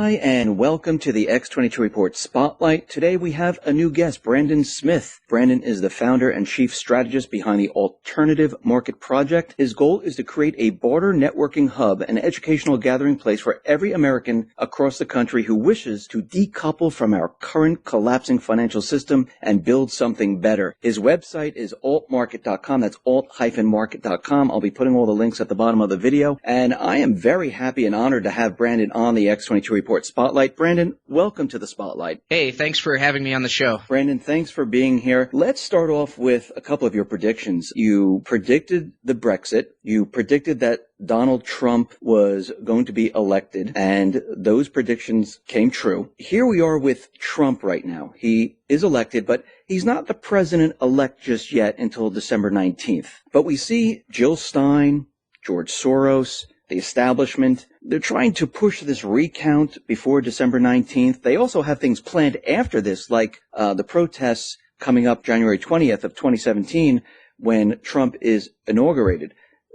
Hi, and welcome to the X22 Report Spotlight. Today we have a new guest, Brandon Smith. Brandon is the founder and chief strategist behind the Alternative Market Project. His goal is to create a border networking hub, an educational gathering place for every American across the country who wishes to decouple from our current collapsing financial system and build something better. His website is altmarket.com. That's alt-market.com. I'll be putting all the links at the bottom of the video. And I am very happy and honored to have Brandon on the X22 Report Spotlight. Brandon, welcome to the Spotlight. Hey, thanks for having me on the show. Brandon, thanks for being here. Let's start off with a couple of your predictions. You predicted the Brexit. You predicted that Donald Trump was going to be elected, and those predictions came true. Here we are with Trump right now. He is elected, but he's not the president-elect just yet until December 19th. But we see Jill Stein, George Soros, the establishment, they're trying to push this recount before December 19th. They also have things planned after this, like the protests coming up January 20th of 2017 when Trump is inaugurated.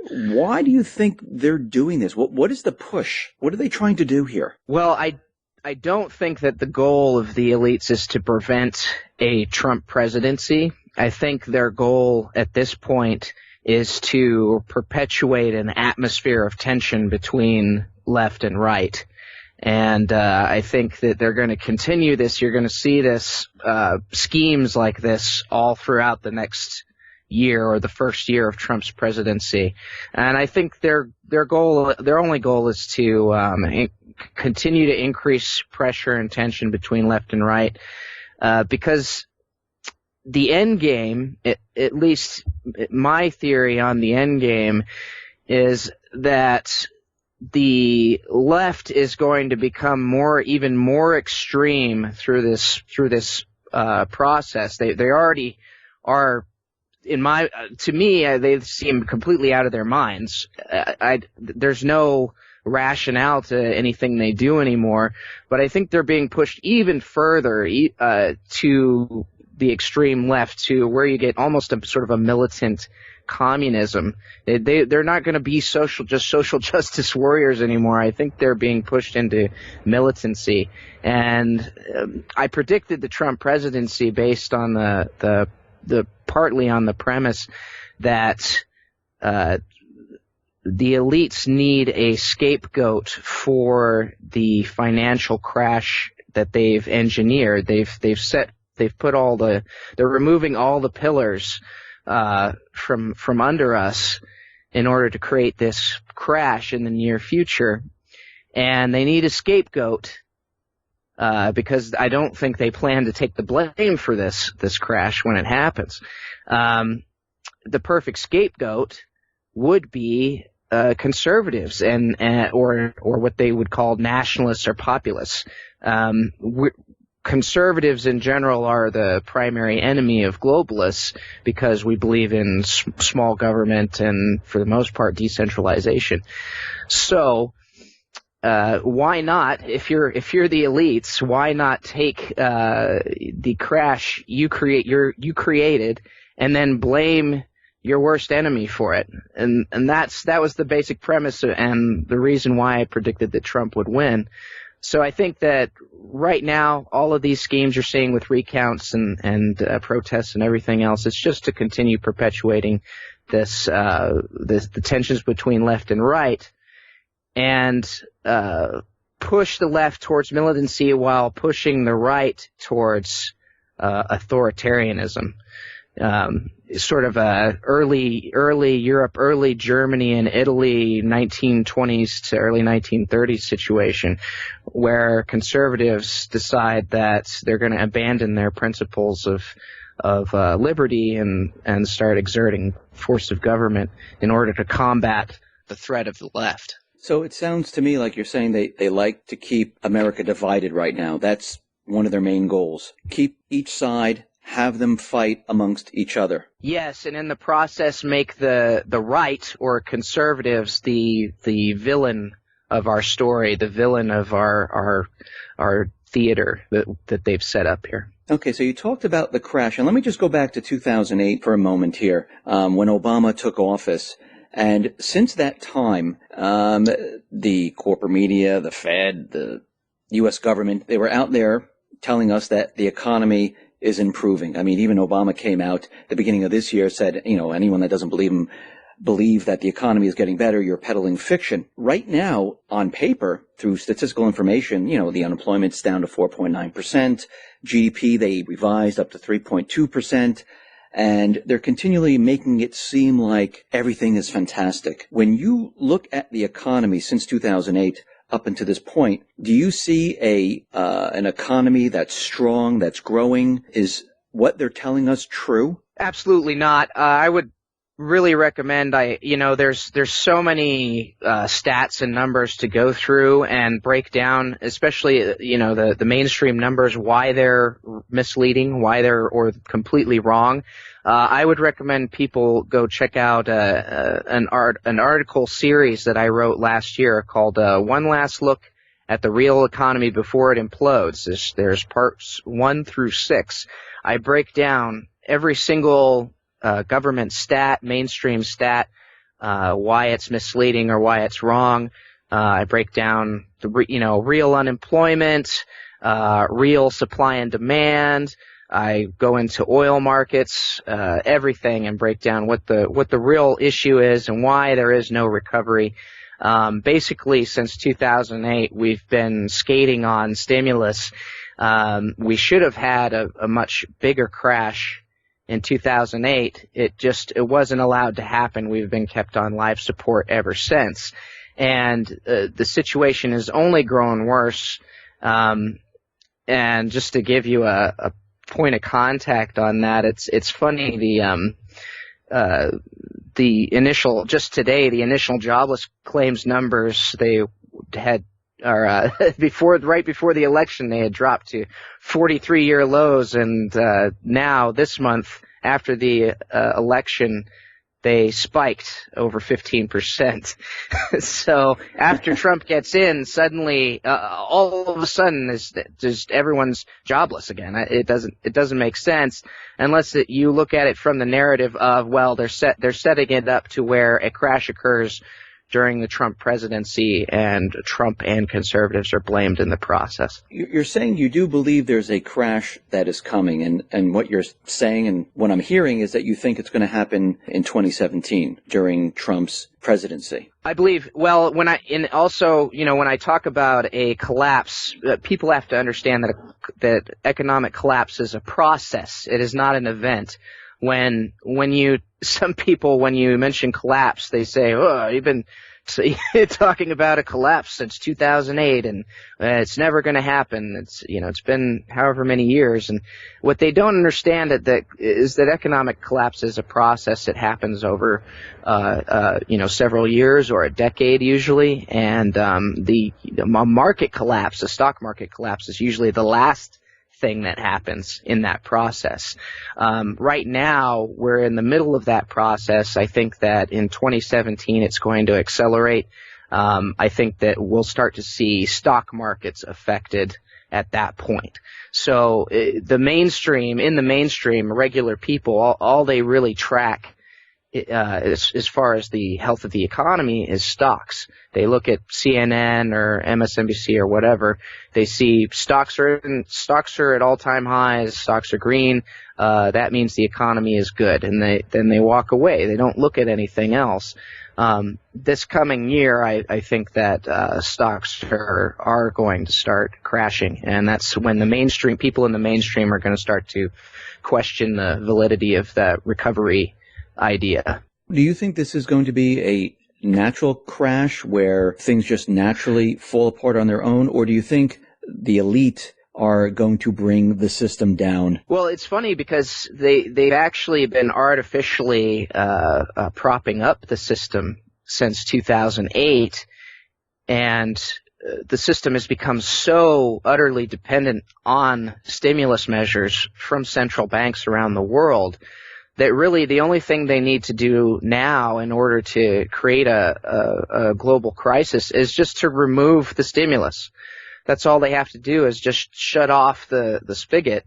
Why do you think they're doing this? What is the push? What are they trying to do here? Well, I don't think that the goal of the elites is to prevent a Trump presidency. I think their goal at this point is to perpetuate an atmosphere of tension between left and right. And I think that they're going to continue this. You're going to see this schemes like this all throughout the next year or the first year of Trump's presidency. And I think their only goal is to continue to increase pressure and tension between left and right, because the end game, at least my theory on the end game, is that the left is going to become even more extreme through this process. They already are. To me, they seem completely out of their minds. There's no rationale to anything they do anymore, but I think they're being pushed even further to the extreme left, to where you get almost a sort of a militant communism. They're not going to be social justice warriors anymore. I think they're being pushed into militancy. And I predicted the Trump presidency based on the partly on the premise that the elites need a scapegoat for the financial crash that they've engineered. They're removing all the pillars from under us in order to create this crash in the near future, and they need a scapegoat. Because I don't think they plan to take the blame for this crash when it happens. The perfect scapegoat would be conservatives or what they would call nationalists or populists. Conservatives in general are the primary enemy of globalists because we believe in small government and, for the most part, decentralization. So why not, if you're the elites, why not take the crash you created and then blame your worst enemy for it? And that was the basic premise and the reason why I predicted that Trump would win. So I think that right now, all of these schemes you're seeing with recounts and protests and everything else, it's just to continue perpetuating the tensions between left and right, and push the left towards militancy while pushing the right towards authoritarianism. Sort of a early Europe, early Germany and Italy, 1920s to early 1930s situation, where conservatives decide that they're going to abandon their principles of liberty and start exerting force of government in order to combat the threat of the left. So it sounds to me like you're saying they like to keep America divided right now. That's one of their main goals. Keep each side, have them fight amongst each other. Yes, and in the process make the right, or conservatives, the villain of our story, the villain of our theater that they've set up here. Okay, so you talked about the crash, and let me just go back to 2008 for a moment here, when Obama took office. And since that time, the corporate media, the Fed, the U.S. government, they were out there telling us that the economy is improving. I mean, even Obama came out at the beginning of this year, said, anyone that doesn't believe that the economy is getting better, you're peddling fiction. Right now, on paper, through statistical information, the unemployment's down to 4.9%. GDP, they revised up to 3.2%. And they're continually making it seem like everything is fantastic. When you look at the economy since 2008 up until this point, do you see an economy that's strong, that's growing? Is what they're telling us true? Absolutely not. I would really recommend, there's so many stats and numbers to go through and break down, especially, the mainstream numbers, why they're misleading, why they're or completely wrong. I would recommend people go check out an article series that I wrote last year called One Last Look at the Real Economy Before It Implodes. There's parts 1 through 6. I break down every single government stat, mainstream stat, why it's misleading or why it's wrong. I break down the real unemployment, real supply and demand. I go into oil markets, everything, and break down what the real issue is and why there is no recovery. Basically, since 2008, we've been skating on stimulus. We should have had a much bigger crash in 2008. It wasn't allowed to happen. We've been kept on life support ever since. And the situation has only grown worse. And just to give you a point of contact on that, it's funny, the initial jobless claims numbers they had right before the election, they had dropped to 43-year lows, and now this month after the election, they spiked over 15%. So after Trump gets in, suddenly, all of a sudden, just everyone's jobless again. It doesn't make sense unless you look at it from the narrative of, well, they're setting it up to where a crash occurs during the Trump presidency, and Trump and conservatives are blamed in the process. You're saying you do believe there's a crash that is coming, and what you're saying and what I'm hearing is that you think it's going to happen in 2017 during Trump's presidency. I believe, well, when I talk about a collapse, people have to understand that economic collapse is a process. It is not an event. When you mention collapse, they say, "Oh, you've been talking about a collapse since 2008, and it's never going to happen." It's been however many years, and what they don't understand is that economic collapse is a process that happens over several years or a decade usually, and the market collapse, the stock market collapse, is usually the last thing that happens in that process. Right now, we're in the middle of that process. I think that in 2017, it's going to accelerate. I think that we'll start to see stock markets affected at that point. So in the mainstream, regular people, all they really track as far as the health of the economy is stocks. They look at CNN or MSNBC or whatever. They see stocks are at all-time highs. Stocks are green. That means the economy is good, and then they walk away. They don't look at anything else. This coming year, I think that stocks are going to start crashing, and that's when the people in the mainstream are going to start to question the validity of that recovery idea. Do you think this is going to be a natural crash where things just naturally fall apart on their own, or do you think the elite are going to bring the system down? Well, it's funny because they've actually been artificially propping up the system since 2008, and the system has become so utterly dependent on stimulus measures from central banks around the world that really the only thing they need to do now in order to create a global crisis is just to remove the stimulus. That's all they have to do, is just shut off the spigot,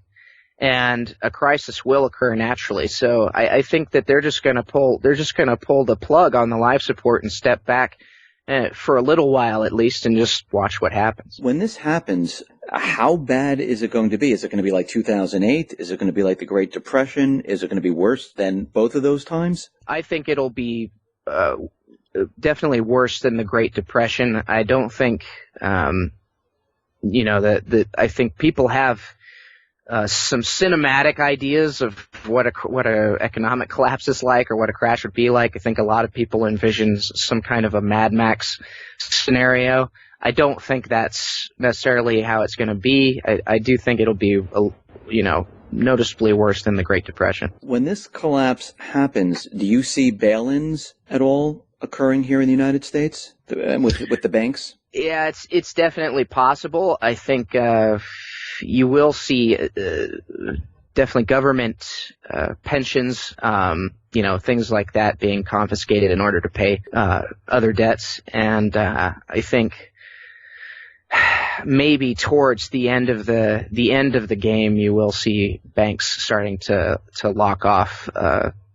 and a crisis will occur naturally. So I think that they're just going to pull the plug on the life support and step back for a little while at least, and just watch what happens. When this happens, how bad is it going to be? Is it going to be like 2008? Is it going to be like the Great Depression? Is it going to be worse than both of those times? I think it'll be definitely worse than the Great Depression. I don't think, that I think people have some cinematic ideas of what a economic collapse is like, or what a crash would be like. I think a lot of people envision some kind of a Mad Max scenario. I don't think that's necessarily how it's going to be. I do think it'll be, noticeably worse than the Great Depression. When this collapse happens, do you see bail-ins at all occurring here in the United States with the banks? Yeah, it's definitely possible. I think you will see definitely government pensions, things like that being confiscated in order to pay other debts. And I think maybe towards the end of the game, you will see banks starting to lock off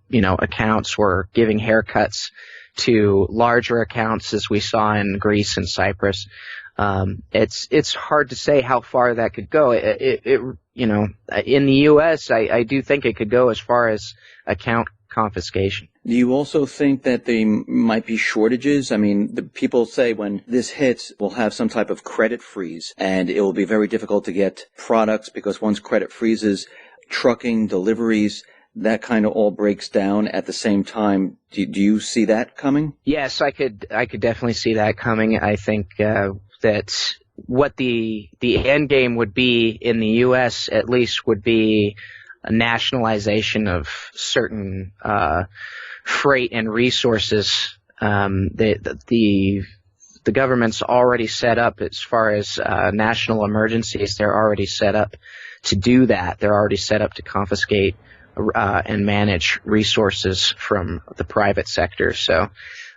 accounts, or giving haircuts to larger accounts, as we saw in Greece and Cyprus. It's hard to say how far that could go. In the U.S., I do think it could go as far as account confiscation. Do you also think that there might be shortages? I mean, the people say when this hits, we'll have some type of credit freeze, and it will be very difficult to get products because once credit freezes, trucking, deliveries, that kind of all breaks down at the same time. Do you see that coming? Yes, I could definitely see that coming. I think that what the end game would be in the U.S. at least would be a nationalization of certain freight and resources. The government's already set up as far as national emergencies. They're already set up to do that. They're already set up to confiscate and manage resources from the private sector. So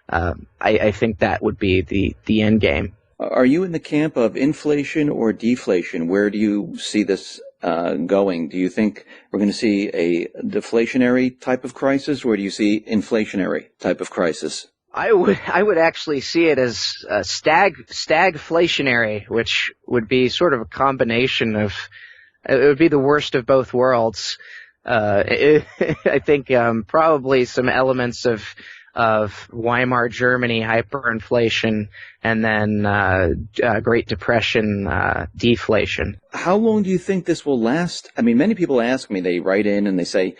I think that would be the end game. Are you in the camp of inflation or deflation? Where do you see this going? Do you think we're going to see a deflationary type of crisis, or do you see inflationary type of crisis? I would actually see it as stagflationary, which would be sort of a combination of, it would be the worst of both worlds. I think probably some elements of Weimar Germany hyperinflation, and then Great Depression deflation. How long do you think this will last? I mean, many people ask me, they write in and they say,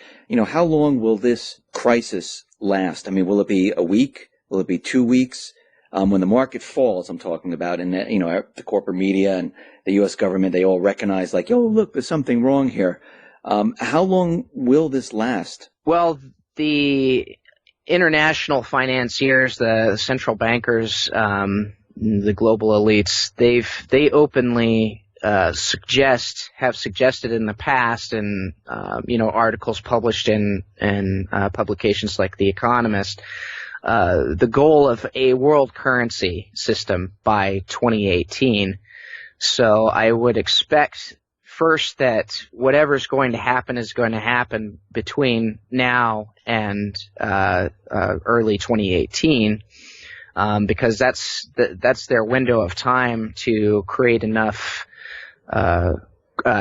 how long will this crisis last? I mean, will it be a week? Will it be 2 weeks? When the market falls, I'm talking about, and the corporate media and the U.S. government, they all recognize like, look, there's something wrong here. How long will this last? Well, the international financiers, the central bankers, the global elites, they openly have suggested in the past, and articles published in publications like The Economist, the goal of a world currency system by 2018. So I would expect first that whatever's going to happen is going to happen between now and early 2018, because that's their window of time to create enough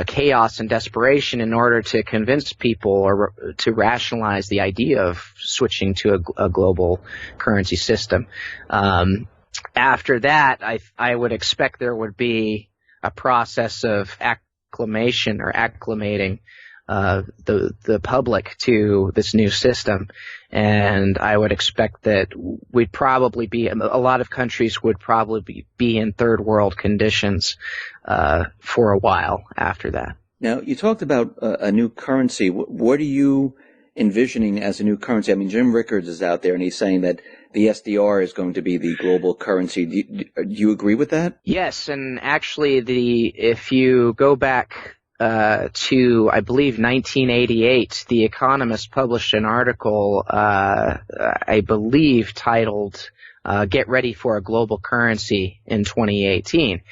chaos and desperation in order to convince people or to rationalize the idea of switching to a global currency system. After that, I would expect there would be a process of acclimating the public to this new system, and I would expect that we'd probably be, a lot of countries would probably be in third world conditions for a while after that. Now, you talked about a new currency. What are you envisioning as a new currency? I mean, Jim Rickards is out there and he's saying that the SDR is going to be the global currency. Do you agree with that? Yes, and actually, if you go back to, I believe, 1988, The Economist published an article, I believe, titled "Get Ready for a Global Currency in 2018."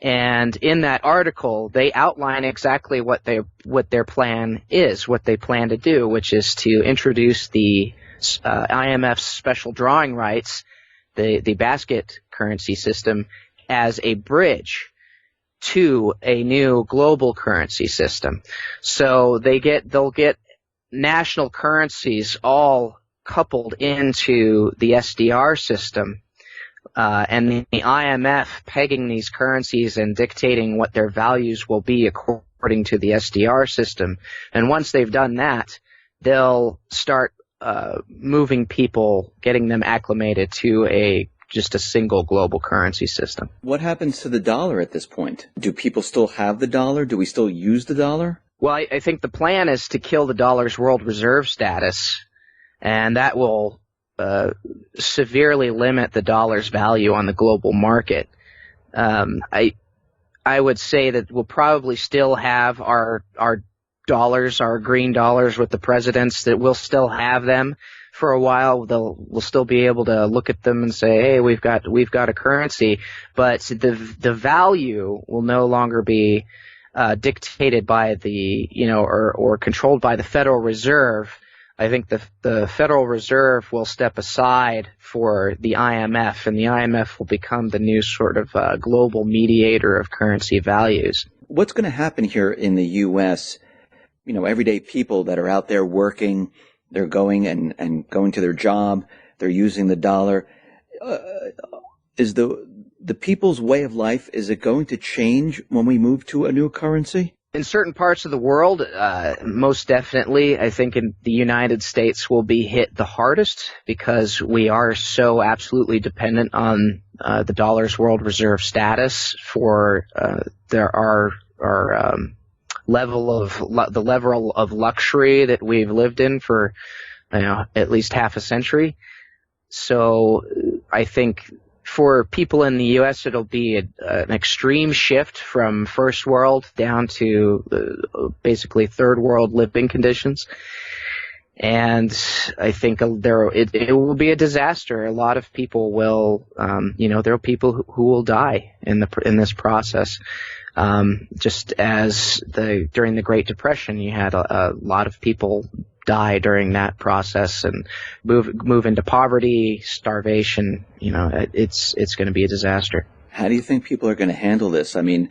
And in that article, they outline exactly what their plan is, what they plan to do, which is to introduce the IMF's special drawing rights the basket currency system as a bridge to a new global currency system. So they'll get national currencies all coupled into the SDR system, and the IMF pegging these currencies and dictating what their values will be according to the SDR system. And once they've done that, they'll start moving people, getting them acclimated to just a single global currency system. What happens to the dollar at this point? Do people still have the dollar? Do we still use the dollar? Well, I think the plan is to kill the dollar's world reserve status, and that will severely limit the dollar's value on the global market. I would say that we'll probably still have our dollars, our green dollars with the presidents, that we'll still have them for a while. We'll still be able to look at them and say, hey, we've got a currency, but the value will no longer be dictated by or controlled by the Federal Reserve. I think the Federal Reserve will step aside for the IMF, and the IMF will become the new sort of global mediator of currency values. What's going to happen here in the U.S.? Everyday people that are out there working, they're going and going to their job, they're using the dollar. Is the people's way of life, is it going to change when we move to a new currency? In certain parts of the world, most definitely. I think in the United States we'll be hit the hardest because we are so absolutely dependent on the dollar's world reserve status for our level of luxury that we've lived in for at least half a century. So I think for people in the U.S., it'll be an extreme shift from first world down to basically third world living conditions. And I think it will be a disaster. A lot of people will, there are people who will die in this process. Just as during the Great Depression, you had a lot of people die during that process and move into poverty, starvation. It's going to be a disaster. How do you think people are going to handle this? I mean,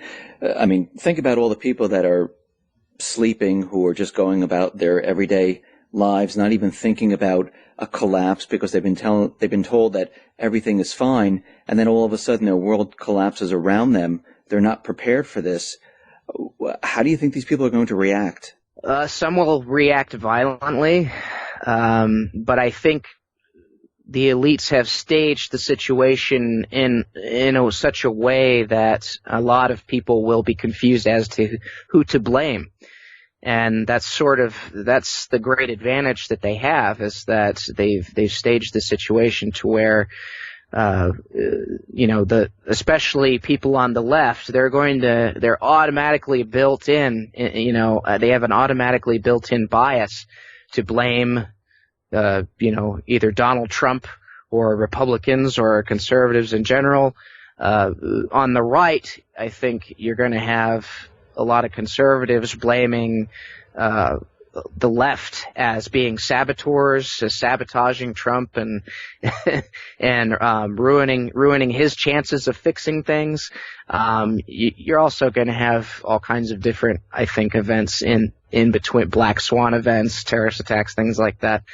think about all the people that are sleeping, who are just going about their everyday lives, not even thinking about a collapse because they've been told that everything is fine, and then all of a sudden their world collapses around them. They're not prepared for this. How do you think these people are going to react? Some will react violently, but I think the elites have staged the situation in such a way that a lot of people will be confused as to who to blame. And that's the great advantage that they have, is that they've staged the situation to where especially people on the left, they're automatically built in, they have an automatically built-in bias to blame, either Donald Trump or Republicans or conservatives in general. On the right, I think you're going to have a lot of conservatives blaming, the left as being saboteurs, as sabotaging Trump and ruining his chances of fixing things. You're also going to have all kinds of different, I think, events in between, black swan events, terrorist attacks, things like that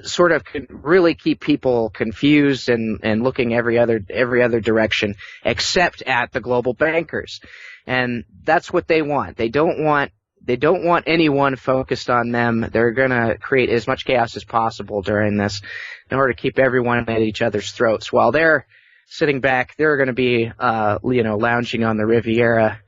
sort of can really keep people confused and looking every other direction except at the global bankers. And that's what they want. They don't want anyone focused on them. They're going to create as much chaos as possible during this in order to keep everyone at each other's throats. While they're sitting back, they're going to be, lounging on the Riviera,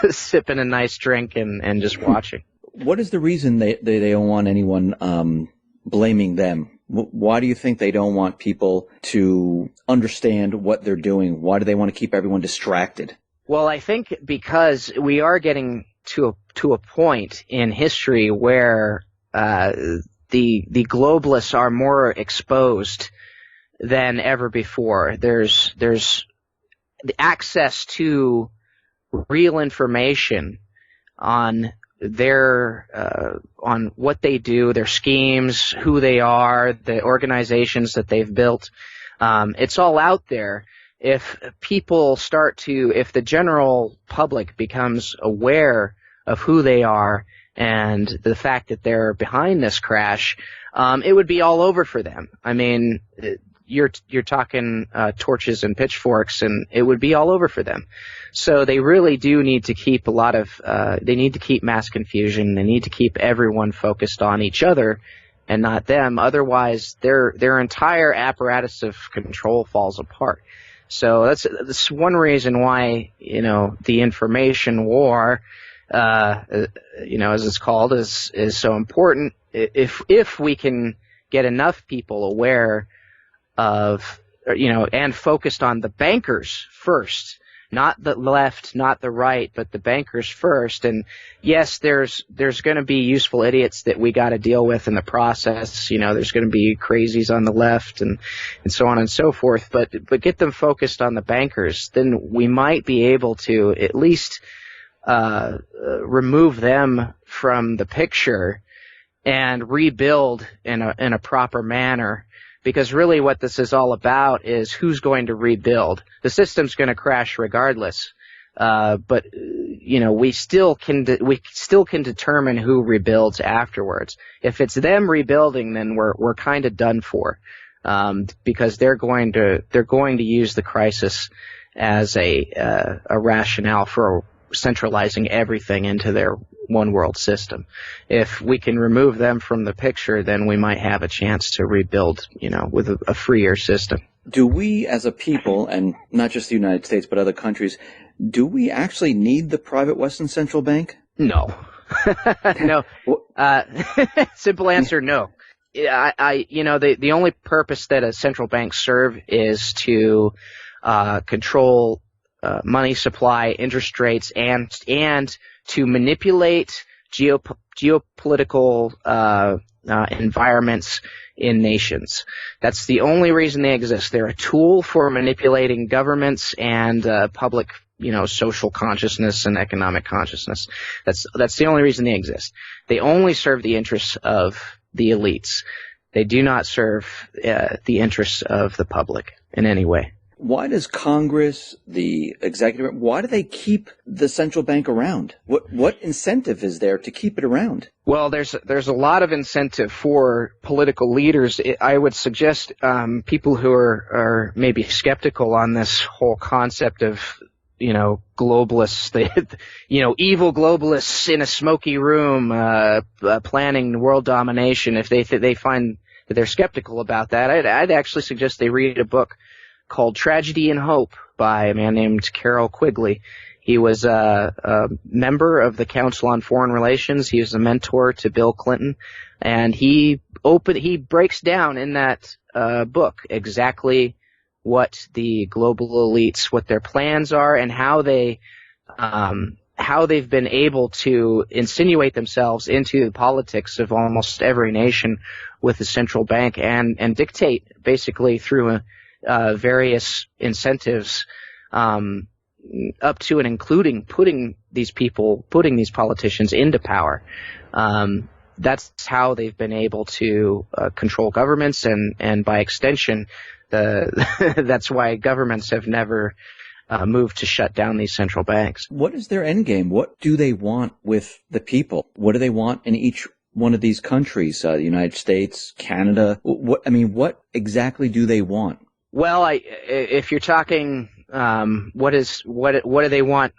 sipping a nice drink and just watching. What is the reason they don't want anyone blaming them? Why do you think they don't want people to understand what they're doing? Why do they want to keep everyone distracted? Well, I think because we are getting to a point in history where the globalists are more exposed than ever before. There's the access to real information on on what they do, their schemes, who they are, the organizations that they've built. It's all out there. If the general public becomes aware of who they are and the fact that they're behind this crash, it would be all over for them. I mean, you're talking torches and pitchforks, and it would be all over for them. So they really do need to keep they need to keep mass confusion. They need to keep everyone focused on each other and not them. Otherwise, their entire apparatus of control falls apart. So that's one reason why, the information war, as it's called, is so important. If we can get enough people aware of, and focused on the bankers first, not the left, not the right, but the bankers first. And yes, there's going to be useful idiots that we got to deal with in the process. There's going to be crazies on the left and so on and so forth. But get them focused on the bankers, then we might be able to at least remove them from the picture and rebuild in a proper manner. Because really what this is all about is who's going to rebuild. The system's going to crash regardless. But we still can determine who rebuilds afterwards. If it's them rebuilding, then we're kind of done for. Because they're going to use the crisis as a rationale for centralizing everything into their one world system. If we can remove them from the picture, then we might have a chance to rebuild, with a freer system. Do we as a people, and not just the United States, but other countries, do we actually need the private Western Central Bank? No. No. Simple answer, no. The only purpose that a central bank serve is to control money supply, interest rates, and to manipulate geopolitical environments in nations. That's the only reason they exist. They're a tool for manipulating governments and public, social consciousness and economic consciousness. That's the only reason they exist. They only serve the interests of the elites. They do not serve the interests of the public in any way. Why does Congress, the executive, why do they keep the central bank around? What incentive is there to keep it around? Well, there's a lot of incentive for political leaders. I would suggest people who are maybe skeptical on this whole concept of globalists, evil globalists in a smoky room planning world domination. If they find that they're skeptical about that, I'd actually suggest they read a book called Tragedy and Hope by a man named Carroll Quigley. He was a member of the Council on Foreign Relations. He was a mentor to Bill Clinton, and he breaks down in that book exactly what the global elites, what their plans are, and how they've been able to insinuate themselves into the politics of almost every nation with the central bank and dictate basically through various incentives, up to and including putting these politicians into power. That's how they've been able to control governments, and by extension, that's why governments have never moved to shut down these central banks. What is their end game? What do they want with the people? What do they want in each one of these countries? The United States, Canada. What exactly do they want? Well, if you're talking, what do they want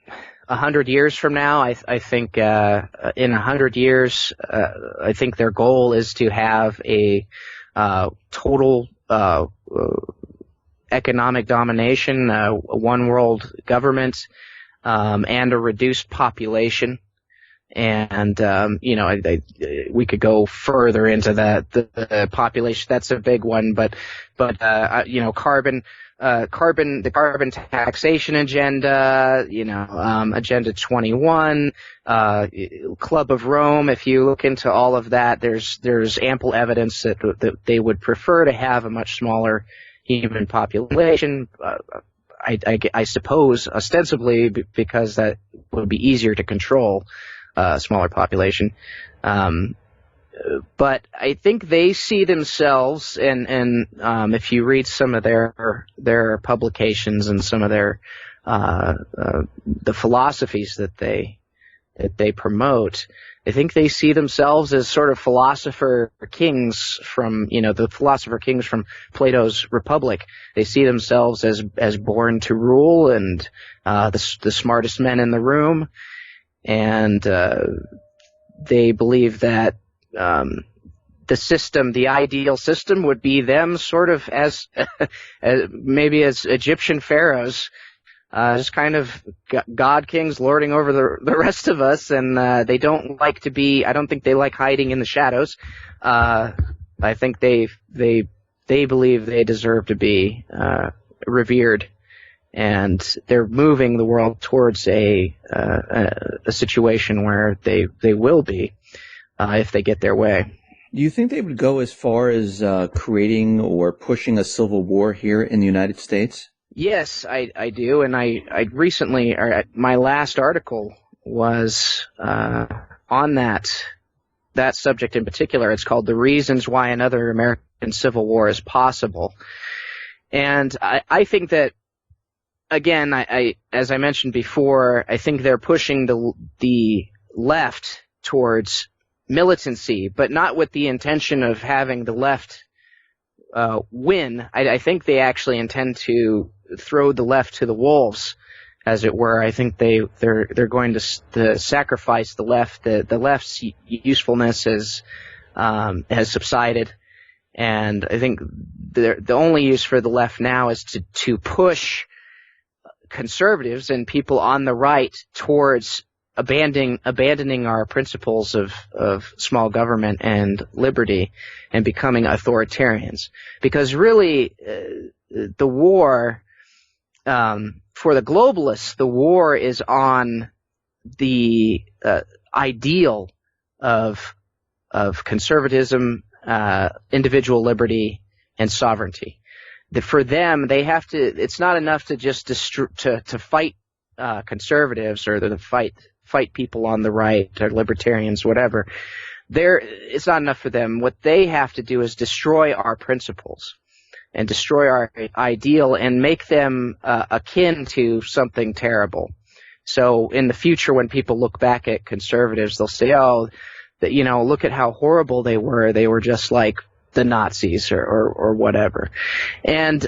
100 years from now? I think in 100 years, I think their goal is to have a total economic domination, a one world government, and a reduced population. And we could go further into that. The population, that's a big one, but the carbon taxation agenda, Agenda 21, Club of Rome. If you look into all of that, there's ample evidence that they would prefer to have a much smaller human population. I suppose ostensibly because that would be easier to control. smaller population. But I think they see themselves, and if you read some of their publications and some of their the philosophies that they promote, I think they see themselves as sort of philosopher kings from the philosopher kings from Plato's Republic. They see themselves as born to rule and the smartest men in the room, and they believe that the system, the ideal system, would be them sort of as maybe as Egyptian pharaohs, just kind of god kings lording over the rest of us, and they don't like to be. I don't think they like hiding in the shadows. I think they believe they deserve to be revered, and they're moving the world towards a situation where they will be. If they get their way. Do you think they would go as far as creating or pushing a civil war here in the United States? Yes, I do. And I recently, my last article was on that subject in particular. It's called "The Reasons Why Another American Civil War is Possible." And I think that, again, as I mentioned before, I think they're pushing the left towards militancy, but not with the intention of having the left win. I think they actually intend to throw the left to the wolves, as it were. I think they're going to sacrifice the left. The left's usefulness has subsided, and I think the only use for the left now is to push conservatives and people on the right towards abandoning our principles of small government and liberty and becoming authoritarians. Because really, the war, for the globalists, the war is on the ideal of conservatism, individual liberty, and sovereignty. For them, they have to. It's not enough to just to fight conservatives or to fight people on the right or libertarians, whatever. It's not enough for them. What they have to do is destroy our principles and destroy our ideal and make them akin to something terrible. So in the future, when people look back at conservatives, they'll say, "Oh, look at how horrible they were. They were just like the Nazis or whatever." And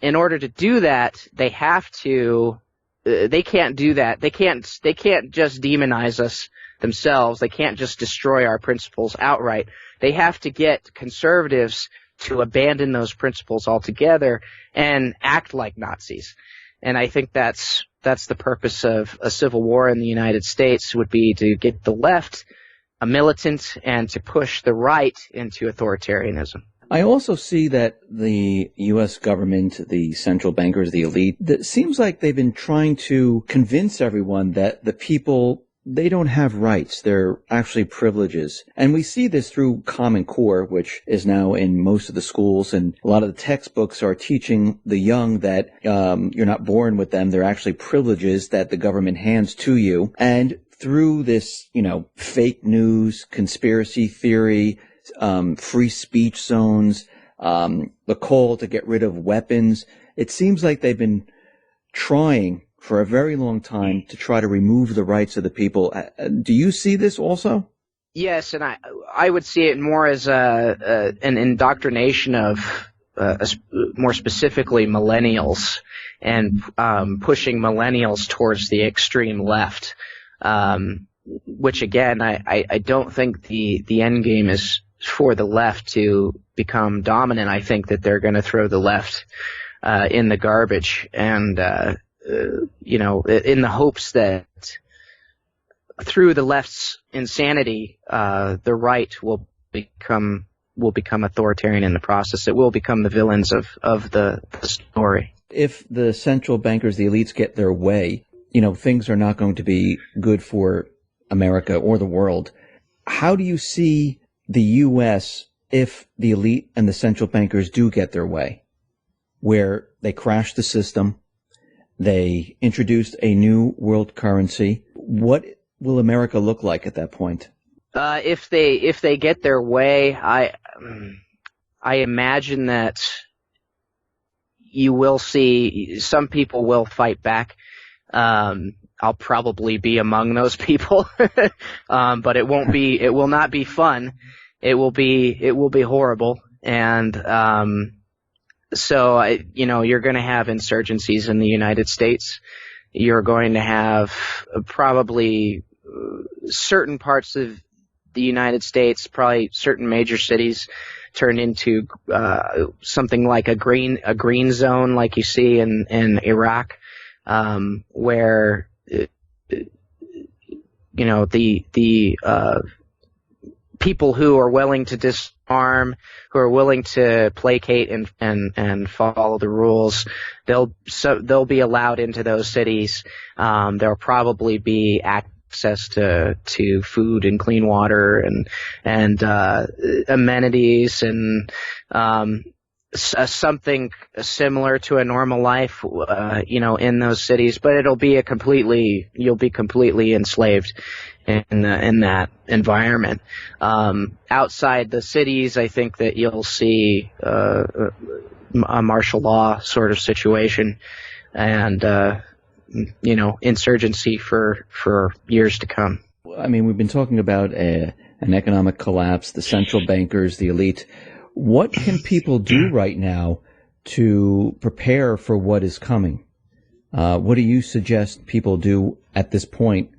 in order to do that, they have to. They can't do that. They can't just demonize us themselves. They can't just destroy our principles outright. They have to get conservatives to abandon those principles altogether and act like Nazis. And I think that's the purpose of a civil war in the United States, would be to get the left a militant and to push the right into authoritarianism. I also see that the U.S. government, the central bankers, the elite, it seems like they've been trying to convince everyone that the people, they don't have rights. They're actually privileges. And we see this through Common Core, which is now in most of the schools. And a lot of the textbooks are teaching the young that you're not born with them. They're actually privileges that the government hands to you. And through this, fake news, conspiracy theory, free speech zones, the call to get rid of weapons. It seems like they've been trying for a very long time to try to remove the rights of the people. Do you see this also? Yes, and I would see it more as an indoctrination of more specifically millennials, and pushing millennials towards the extreme left, which again I don't think the end game is for the left to become dominant. I think that they're going to throw the left in the garbage, and in the hopes that through the left's insanity, the right will become authoritarian in the process. It will become the villains of the story. If the central bankers, the elites, get their way, things are not going to be good for America or the world. How do you see the U.S. if the elite and the central bankers do get their way, where they crash the system, they introduced a new world currency? What will America look like at that point? If they get their way, I imagine that you will see some people will fight back. I'll probably be among those people, but it will not be fun. It will be horrible, and so you're going to have insurgencies in the United States. You're going to have probably certain parts of the United States, probably certain major cities, turn into something like a green zone, like you see in Iraq, where the people who are willing to disarm, who are willing to placate and follow the rules, they'll be allowed into those cities. There'll probably be access to food and clean water and amenities and something similar to a normal life, in those cities, but you'll be completely enslaved in that environment. Outside the cities, I think that you'll see a martial law sort of situation and insurgency for years to come. I mean, we've been talking about an economic collapse, the central bankers, the elite. What can people do right now to prepare for what is coming? What do you suggest people do at this point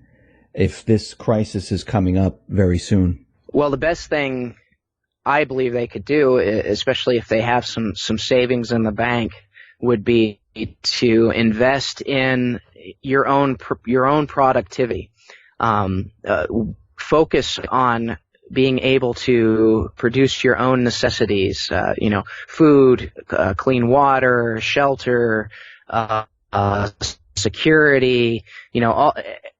if this crisis is coming up very soon? Well, the best thing I believe they could do, especially if they have some savings in the bank, would be to invest in your own productivity. Focus on being able to produce your own necessities, food, clean water, shelter, security,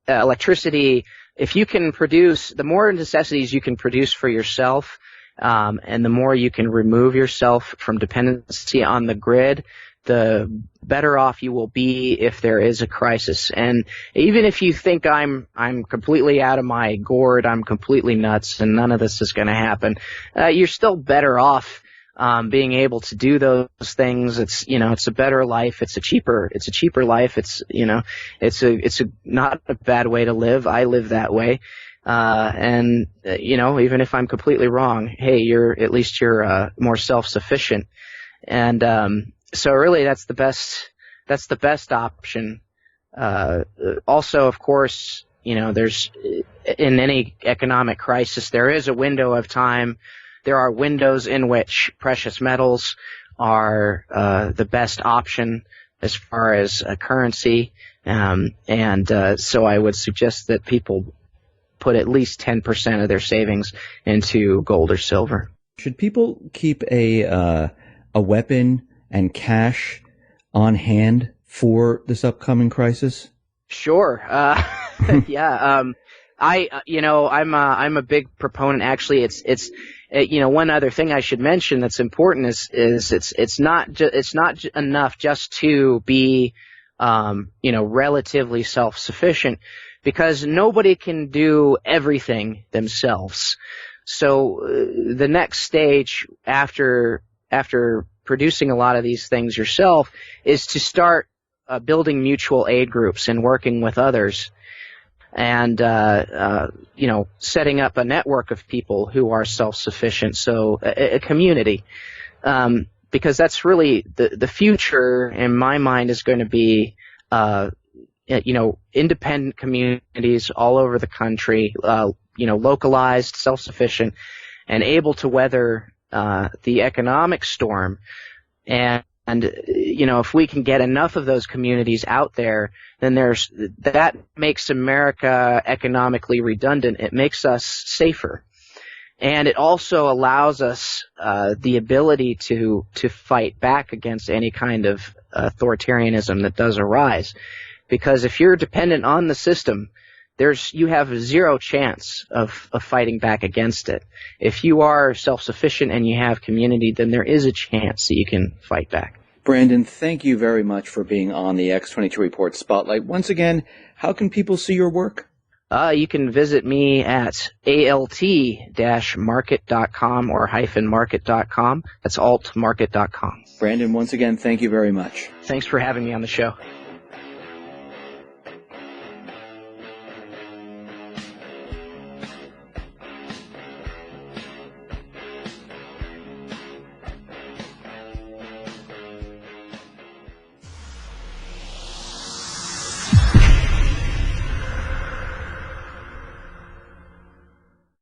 electricity. If you can produce, the more necessities you can produce for yourself, and the more you can remove yourself from dependency on the grid, the better off you will be if there is a crisis. And even if you think I'm completely out of my gourd, I'm completely nuts, and none of this is going to happen, you're still better off being able to do those things. It's it's a better life. It's a cheaper life. It's not a bad way to live. I live that way. And even if I'm completely wrong, hey, you're more self-sufficient. And so really that's the best option. Also, of course, there's, in any economic crisis, there is a window of time. There are windows in which precious metals are the best option as far as a currency. So I would suggest that people put at least 10% of their savings into gold or silver. Should people keep a weapon and cash on hand for this upcoming crisis? Sure. Yeah. I'm a big proponent. Actually, it's one other thing I should mention that's important is it's not enough just to be relatively self-sufficient, because nobody can do everything themselves. So the next stage after producing a lot of these things yourself is to start building mutual aid groups and working with others, and setting up a network of people who are self-sufficient. So a community, because that's really the future in my mind is going to be independent communities all over the country, localized, self-sufficient, and able to weather the economic storm. And if we can get enough of those communities out there, then that makes America economically redundant. It makes us safer. And it also allows us the ability to fight back against any kind of authoritarianism that does arise. Because if you're dependent on the system, you have zero chance of fighting back against it. If you are self-sufficient and you have community, then there is a chance that you can fight back. Brandon, thank you very much for being on the X22 Report Spotlight. Once again, how can people see your work? You can visit me at alt-market.com or -market.com. That's altmarket.com. Brandon, once again, thank you very much. Thanks for having me on the show.